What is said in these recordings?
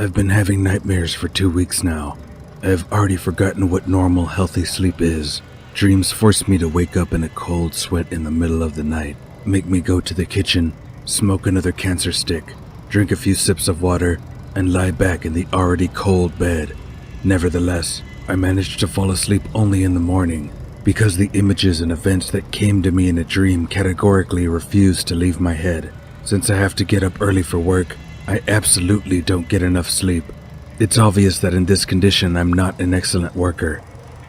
I've been having nightmares for 2 weeks now. I have already forgotten what normal, healthy sleep is. Dreams force me to wake up in a cold sweat in the middle of the night, make me go to the kitchen, smoke another cancer stick, drink a few sips of water, and lie back in the already cold bed. Nevertheless, I managed to fall asleep only in the morning, because the images and events that came to me in a dream categorically refused to leave my head. Since I have to get up early for work, I absolutely don't get enough sleep. It's obvious that in this condition I'm not an excellent worker.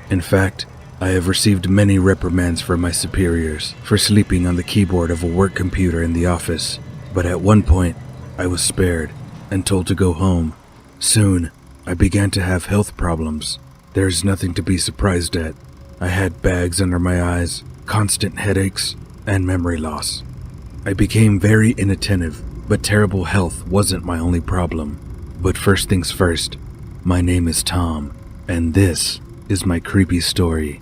In fact, I have received many reprimands from my superiors for sleeping on the keyboard of a work computer in the office, but at one point, I was spared and told to go home. Soon, I began to have health problems. There is nothing to be surprised at. I had bags under my eyes, constant headaches, and memory loss. I became very inattentive, but terrible health wasn't my only problem. But first things first, my name is Tom, and this is my creepy story.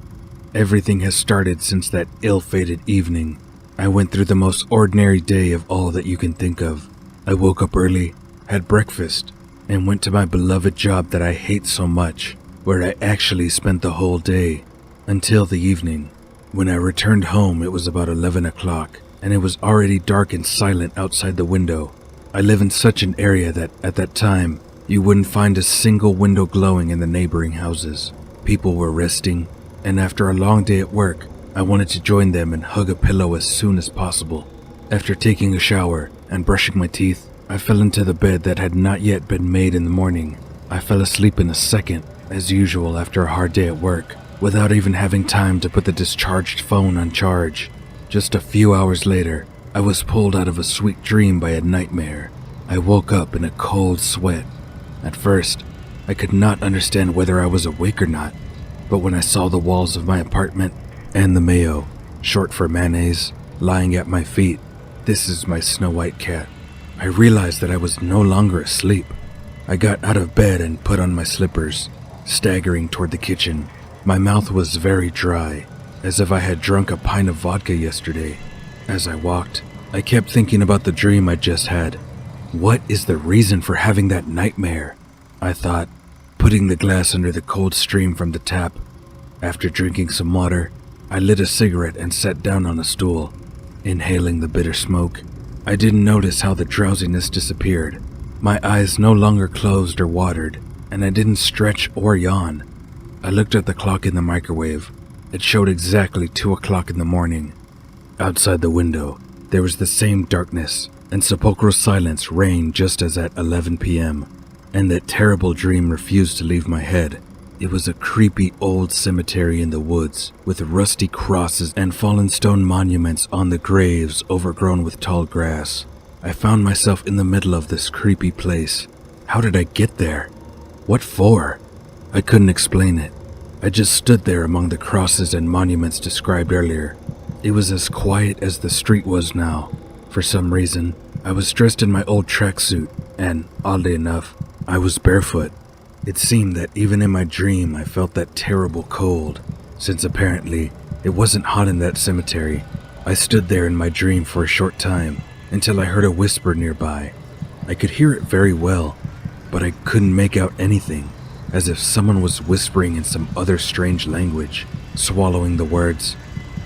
Everything has started since that ill-fated evening. I went through the most ordinary day of all that you can think of. I woke up early, had breakfast, and went to my beloved job that I hate so much, where I actually spent the whole day, until the evening. When I returned home, it was about 11 o'clock, and it was already dark and silent outside the window. I live in such an area that, at that time, you wouldn't find a single window glowing in the neighboring houses. People were resting, and after a long day at work, I wanted to join them and hug a pillow as soon as possible. After taking a shower and brushing my teeth, I fell into the bed that had not yet been made in the morning. I fell asleep in a second, as usual after a hard day at work, without even having time to put the discharged phone on charge. Just a few hours later, I was pulled out of a sweet dream by a nightmare. I woke up in a cold sweat. At first, I could not understand whether I was awake or not, but when I saw the walls of my apartment and the mayo, short for mayonnaise, lying at my feet, this is my Snow White cat, I realized that I was no longer asleep. I got out of bed and put on my slippers, staggering toward the kitchen. My mouth was very dry, as if I had drunk a pint of vodka yesterday. As I walked, I kept thinking about the dream I just had. What is the reason for having that nightmare? I thought, putting the glass under the cold stream from the tap. After drinking some water, I lit a cigarette and sat down on a stool. Inhaling the bitter smoke, I didn't notice how the drowsiness disappeared. My eyes no longer closed or watered, and I didn't stretch or yawn. I looked at the clock in the microwave. It showed exactly 2 o'clock in the morning. Outside the window, there was the same darkness, and sepulchral silence reigned just as at 11 p.m., and that terrible dream refused to leave my head. It was a creepy old cemetery in the woods, with rusty crosses and fallen stone monuments on the graves overgrown with tall grass. I found myself in the middle of this creepy place. How did I get there? What for? I couldn't explain it. I just stood there among the crosses and monuments described earlier. It was as quiet as the street was now. For some reason, I was dressed in my old tracksuit, and, oddly enough, I was barefoot. It seemed that even in my dream I felt that terrible cold, since apparently it wasn't hot in that cemetery. I stood there in my dream for a short time, until I heard a whisper nearby. I could hear it very well, but I couldn't make out anything, as if someone was whispering in some other strange language, swallowing the words.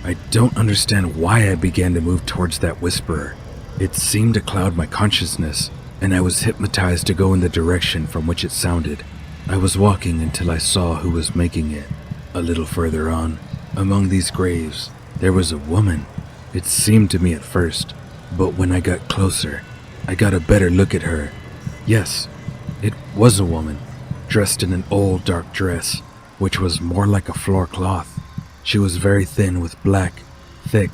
I don't understand why I began to move towards that whisperer. It seemed to cloud my consciousness, and I was hypnotized to go in the direction from which it sounded. I was walking until I saw who was making it. A little further on, among these graves, there was a woman. It seemed to me at first, but when I got closer, I got a better look at her. Yes, it was a woman, dressed in an old dark dress, which was more like a floor cloth. She was very thin with black, thick,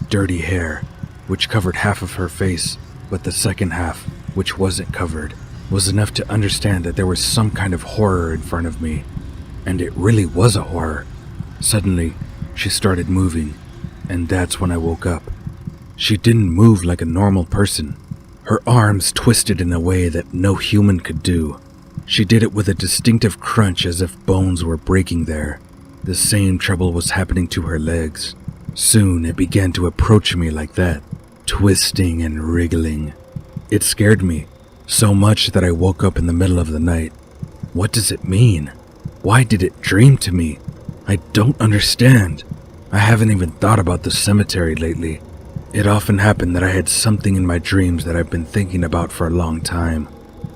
dirty hair, which covered half of her face, but the second half, which wasn't covered, was enough to understand that there was some kind of horror in front of me. And it really was a horror. Suddenly, she started moving, and that's when I woke up. She didn't move like a normal person. Her arms twisted in a way that no human could do. She did it with a distinctive crunch as if bones were breaking there. The same trouble was happening to her legs. Soon it began to approach me like that, twisting and wriggling. It scared me, So much that I woke up in the middle of the night. What does it mean? Why did it dream to me? I don't understand. I haven't even thought about the cemetery lately. It often happened that I had something in my dreams that I've been thinking about for a long time.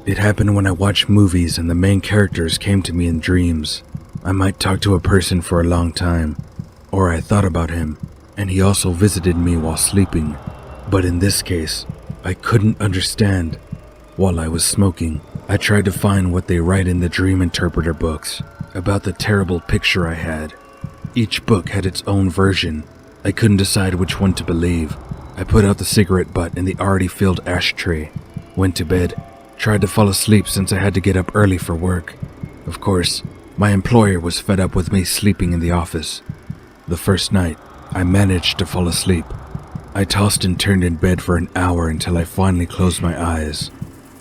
It happened when I watched movies and the main characters came to me in dreams. I might talk to a person for a long time, or I thought about him, and he also visited me while sleeping. But in this case, I couldn't understand. While I was smoking, I tried to find what they write in the dream interpreter books about the terrible picture I had. Each book had its own version. I couldn't decide which one to believe. I put out the cigarette butt in the already filled ashtray, went to bed, tried to fall asleep since I had to get up early for work. Of course, my employer was fed up with me sleeping in the office. The first night, I managed to fall asleep. I tossed and turned in bed for an hour until I finally closed my eyes.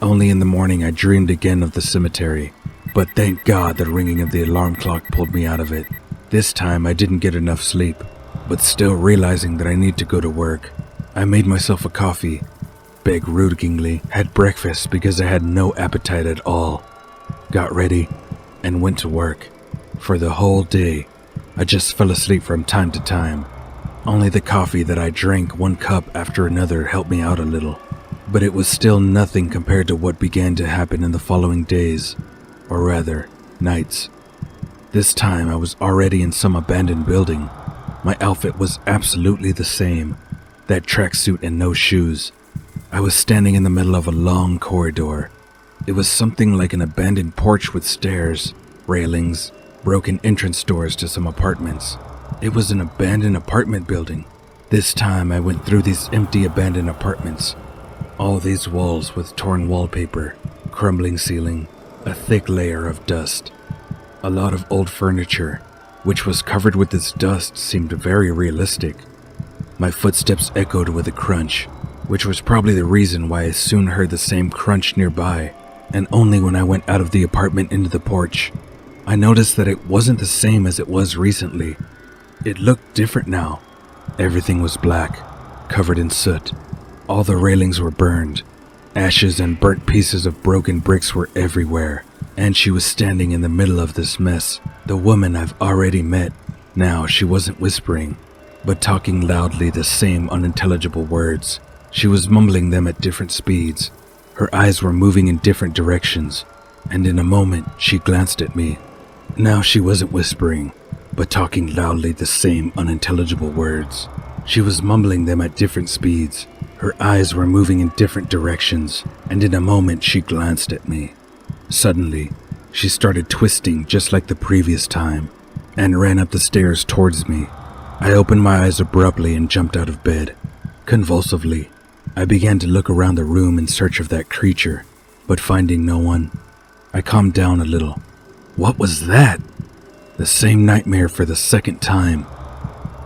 Only in the morning I dreamed again of the cemetery, but thank God the ringing of the alarm clock pulled me out of it. This time I didn't get enough sleep, but still realizing that I need to go to work, I made myself a coffee, begrudgingly had breakfast because I had no appetite at all, got ready, and went to work. For the whole day, I just fell asleep from time to time. Only the coffee that I drank one cup after another helped me out a little, but it was still nothing compared to what began to happen in the following days, or rather, nights. This time I was already in some abandoned building. My outfit was absolutely the same, that tracksuit and no shoes. I was standing in the middle of a long corridor. It was something like an abandoned porch with stairs, railings, broken entrance doors to some apartments. It was an abandoned apartment building. This time I went through these empty abandoned apartments. All these walls with torn wallpaper, crumbling ceiling, a thick layer of dust. A lot of old furniture, which was covered with this dust, seemed very realistic. My footsteps echoed with a crunch, which was probably the reason why I soon heard the same crunch nearby, and only when I went out of the apartment into the porch, I noticed that it wasn't the same as it was recently. It looked different now. Everything was black, covered in soot. All the railings were burned. Ashes and burnt pieces of broken bricks were everywhere, and she was standing in the middle of this mess. The woman I've already met. Now she wasn't whispering, but talking loudly the same unintelligible words. She was mumbling them at different speeds. Her eyes were moving in different directions, and in a moment she glanced at me. Now she wasn't whispering, but talking loudly the same unintelligible words. She was mumbling them at different speeds. Her eyes were moving in different directions, and in a moment she glanced at me. Suddenly, she started twisting just like the previous time, and ran up the stairs towards me. I opened my eyes abruptly and jumped out of bed. Convulsively, I began to look around the room in search of that creature, but finding no one, I calmed down a little. What was that? The same nightmare for the second time.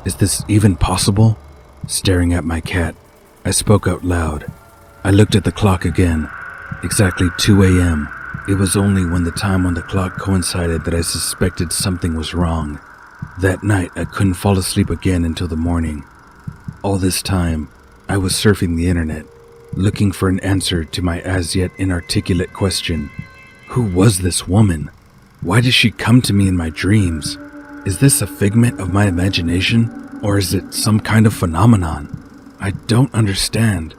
Is this even possible? Staring at my cat, I spoke out loud. I looked at the clock again. Exactly 2 a.m. It was only when the time on the clock coincided that I suspected something was wrong. That night, I couldn't fall asleep again until the morning. All this time, I was surfing the internet, looking for an answer to my as yet inarticulate question. Who was this woman? Why does she come to me in my dreams? Is this a figment of my imagination, or is it some kind of phenomenon? I don't understand.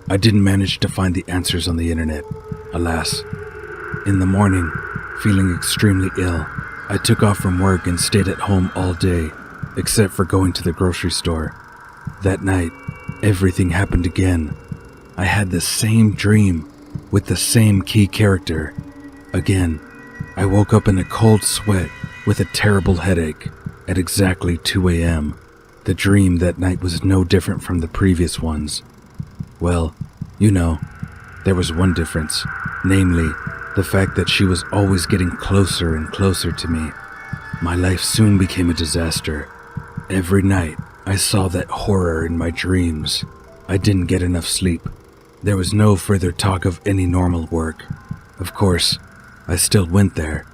I didn't manage to find the answers on the internet, alas. In the morning, feeling extremely ill, I took off from work and stayed at home all day, except for going to the grocery store. That night, everything happened again. I had the same dream, with the same key character. Again, I woke up in a cold sweat with a terrible headache at exactly 2 a.m. The dream that night was no different from the previous ones. Well, you know, there was one difference, namely, the fact that she was always getting closer and closer to me. My life soon became a disaster. Every night, I saw that horror in my dreams. I didn't get enough sleep. There was no further talk of any normal work. Of course, I still went there.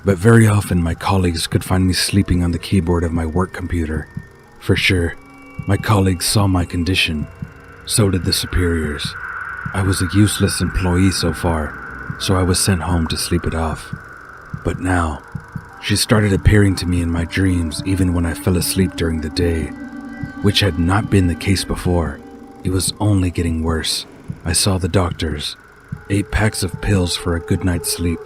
But very often my colleagues could find me sleeping on the keyboard of my work computer. For sure, my colleagues saw my condition. So did the superiors. I was a useless employee so far, so I was sent home to sleep it off. But now, she started appearing to me in my dreams even when I fell asleep during the day, which had not been the case before. It was only getting worse. I saw the doctors, 8 packs of pills for a good night's sleep,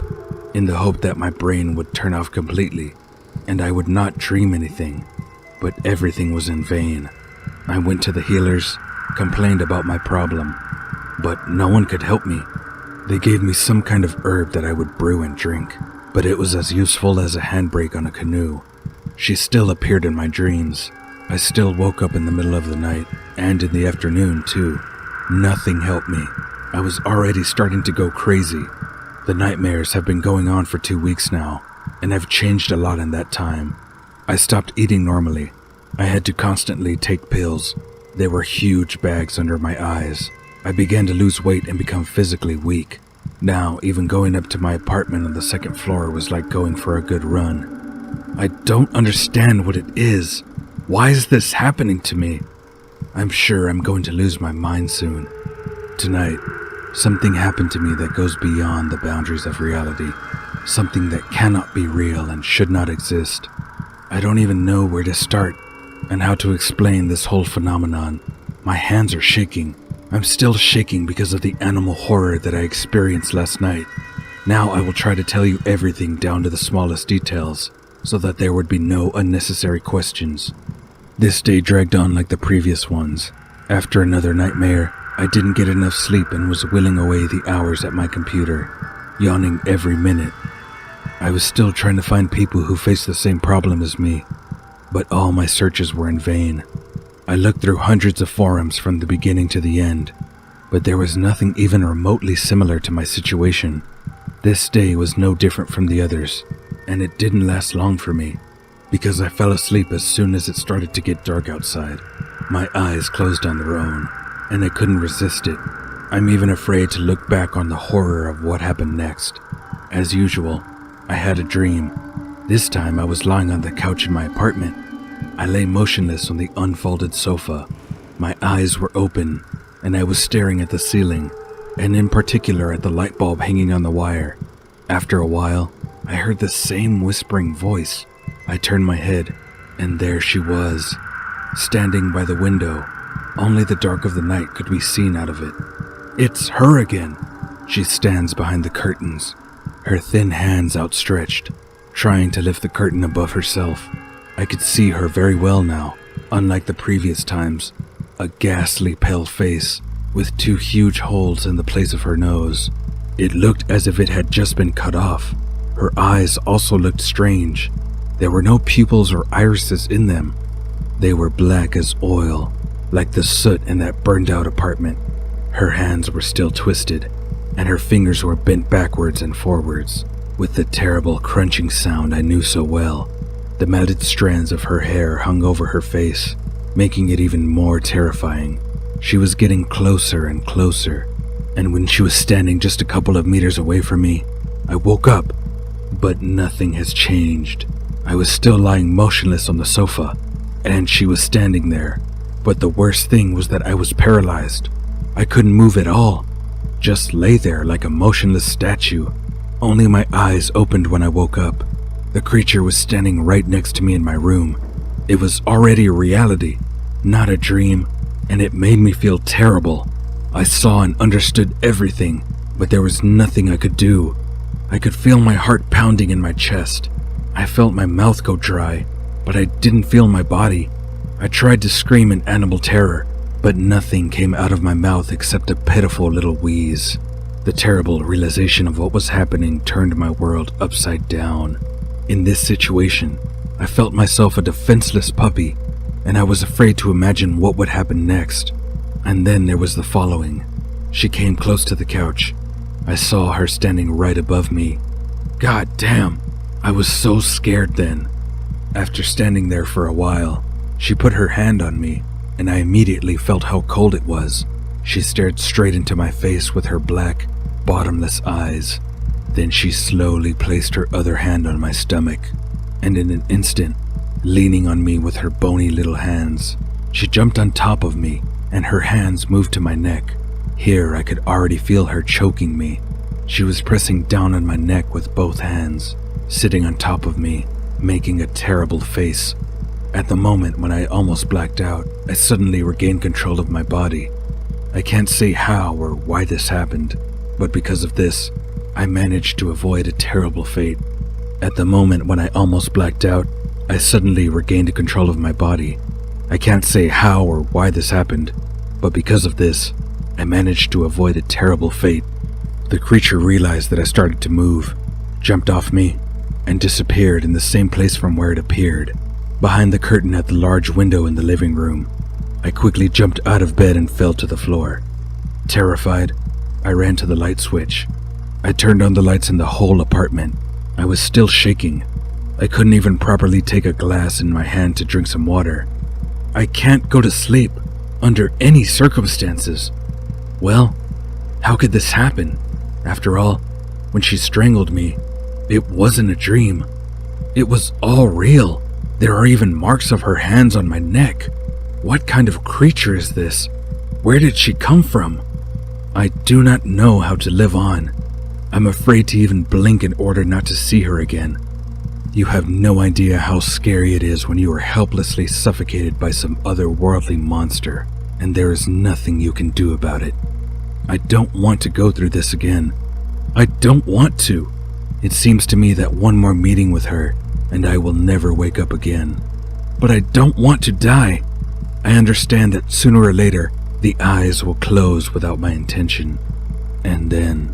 in the hope that my brain would turn off completely, and I would not dream anything, but everything was in vain. I went to the healers, complained about my problem, but no one could help me. They gave me some kind of herb that I would brew and drink, but it was as useful as a handbrake on a canoe. She still appeared in my dreams. I still woke up in the middle of the night, and in the afternoon too. Nothing helped me. I was already starting to go crazy. The nightmares have been going on for 2 weeks now, and I've changed a lot in that time. I stopped eating normally. I had to constantly take pills. There were huge bags under my eyes. I began to lose weight and become physically weak. Now, even going up to my apartment on the 2nd floor was like going for a good run. I don't understand what it is. Why is this happening to me? I'm sure I'm going to lose my mind soon. Tonight, something happened to me that goes beyond the boundaries of reality. Something that cannot be real and should not exist. I don't even know where to start and how to explain this whole phenomenon. My hands are shaking. I'm still shaking because of the animal horror that I experienced last night. Now I will try to tell you everything down to the smallest details, so that there would be no unnecessary questions. This day dragged on like the previous ones. After another nightmare, I didn't get enough sleep and was whiling away the hours at my computer, yawning every minute. I was still trying to find people who faced the same problem as me, but all my searches were in vain. I looked through hundreds of forums from the beginning to the end, but there was nothing even remotely similar to my situation. This day was no different from the others, and it didn't last long for me, because I fell asleep as soon as it started to get dark outside. My eyes closed on their own, and I couldn't resist it. I'm even afraid to look back on the horror of what happened next. As usual, I had a dream. This time I was lying on the couch in my apartment. I lay motionless on the unfolded sofa. My eyes were open, and I was staring at the ceiling, and in particular at the light bulb hanging on the wire. After a while, I heard the same whispering voice. I turned my head, and there she was, standing by the window. Only the dark of the night could be seen out of it. It's her again. She stands behind the curtains, her thin hands outstretched, trying to lift the curtain above herself. I could see her very well now, unlike the previous times. A ghastly pale face, with 2 huge holes in the place of her nose. It looked as if it had just been cut off. Her eyes also looked strange. There were no pupils or irises in them. They were black as oil, like the soot in that burned-out apartment. Her hands were still twisted, and her fingers were bent backwards and forwards, with the terrible crunching sound I knew so well. The matted strands of her hair hung over her face, making it even more terrifying. She was getting closer and closer, and when she was standing just a couple of meters away from me, I woke up. But nothing has changed. I was still lying motionless on the sofa, and she was standing there. But the worst thing was that I was paralyzed. I couldn't move at all, just lay there like a motionless statue. Only my eyes opened when I woke up. The creature was standing right next to me in my room. It was already a reality, not a dream, and it made me feel terrible. I saw and understood everything, but there was nothing I could do. I could feel my heart pounding in my chest. I felt my mouth go dry, but I didn't feel my body. I tried to scream in animal terror, but nothing came out of my mouth except a pitiful little wheeze. The terrible realization of what was happening turned my world upside down. In this situation, I felt myself a defenseless puppy, and I was afraid to imagine what would happen next. And then there was the following. She came close to the couch. I saw her standing right above me. God damn, I was so scared then. After standing there for a while, she put her hand on me, and I immediately felt how cold it was. She stared straight into my face with her black, bottomless eyes. Then she slowly placed her other hand on my stomach, and in an instant, leaning on me with her bony little hands, she jumped on top of me, and her hands moved to my neck. Here I could already feel her choking me. She was pressing down on my neck with both hands, sitting on top of me, making a terrible face. At the moment when I almost blacked out, I suddenly regained control of my body. I can't say how or why this happened, but because of this, I managed to avoid a terrible fate. At the moment when I almost blacked out, I suddenly regained control of my body. I can't say how or why this happened, but because of this, I managed to avoid a terrible fate. The creature realized that I started to move, jumped off me, and disappeared in the same place from where it appeared, behind the curtain at the large window in the living room. I quickly jumped out of bed and fell to the floor. Terrified, I ran to the light switch. I turned on the lights in the whole apartment. I was still shaking. I couldn't even properly take a glass in my hand to drink some water. I can't go to sleep under any circumstances. Well, how could this happen? After all, when she strangled me, it wasn't a dream. It was all real. There are even marks of her hands on my neck. What kind of creature is this? Where did she come from? I do not know how to live on. I'm afraid to even blink in order not to see her again. You have no idea how scary it is when you are helplessly suffocated by some otherworldly monster, and there is nothing you can do about it. I don't want to go through this again. I don't want to. It seems to me that one more meeting with her, and I will never wake up again. But I don't want to die. I understand that sooner or later, the eyes will close without my intention. And then